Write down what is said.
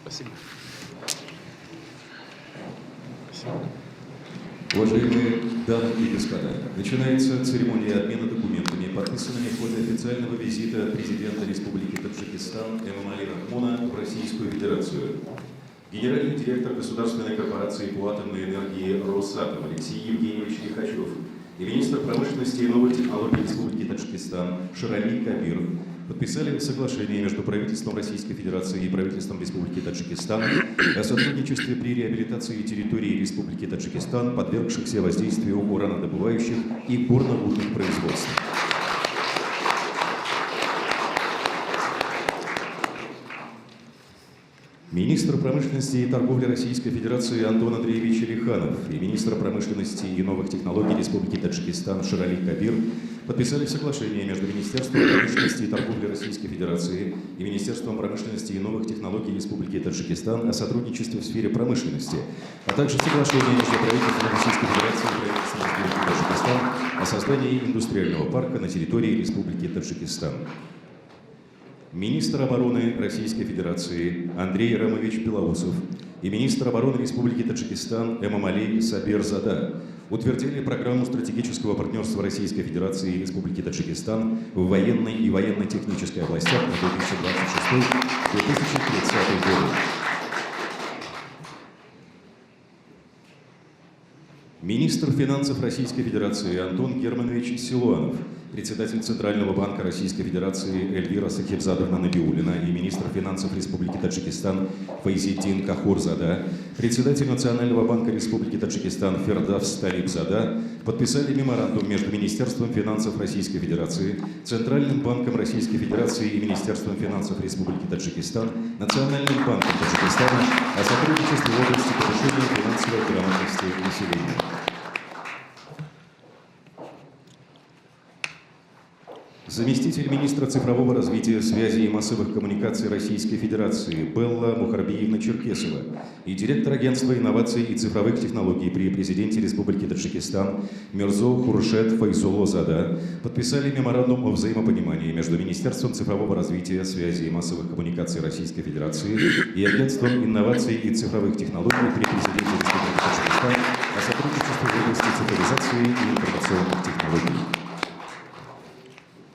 Спасибо. Уважаемые дамы и господа, начинается церемония обмена документами, подписанными в ходе официального визита президента Республики Таджикистан Эмомали Рахмона в Российскую Федерацию. Генеральный директор государственной корпорации по атомной энергии «Росатом» Алексей Евгеньевич Лихачев и министр промышленности и новых технологий Республики Таджикистан Шерали Кабир подписали соглашение между правительством Российской Федерации и правительством Республики Таджикистан о сотрудничестве при реабилитации территории Республики Таджикистан, подвергшихся воздействию уранодобывающих и горноводных производств. Министр промышленности и торговли Российской Федерации Антон Андреевич Алиханов и министр промышленности и новых технологий Республики Таджикистан Шерали Кабир подписали соглашение между Министерством промышленности и торговли Российской Федерации и Министерством промышленности и новых технологий Республики Таджикистан о сотрудничестве в сфере промышленности, а также соглашение между правительством Российской Федерации и правительством Республики Таджикистан о создании индустриального парка на территории Республики Таджикистан. Министр обороны Российской Федерации Андрей Рамович Белоусов и министр обороны Республики Таджикистан Эмомали Сабир-Зада утвердили программу стратегического партнерства Российской Федерации и Республики Таджикистан в военной и военно-технической областях на 2026-2030 годы. Министр финансов Российской Федерации Антон Германович Силуанов, председатель Центрального банка Российской Федерации Эльвира Сахибзадовна Набиуллина и министр финансов Республики Таджикистан Файзиддин Кахурзада, председатель Национального банка Республики Таджикистан Фердавс Талибзада подписали меморандум между Министерством финансов Российской Федерации, Центральным банком Российской Федерации и Министерством финансов Республики Таджикистан, Национальным банком Таджикистана о сотрудничестве в области повышения финансовой грамотности населения. Заместитель министра цифрового развития, связи и массовых коммуникаций Российской Федерации Белла Мухарбиевна Черкесова и директор агентства инноваций и цифровых технологий при президенте Республики Таджикистан Мирзо Хуршед Файзулло-Зада подписали меморандум о взаимопонимании между Министерством цифрового развития, связи и массовых коммуникаций Российской Федерации и агентством инноваций и цифровых технологий при президенте Республики Таджикистан о сотрудничестве в области цифровизации и информационных технологий.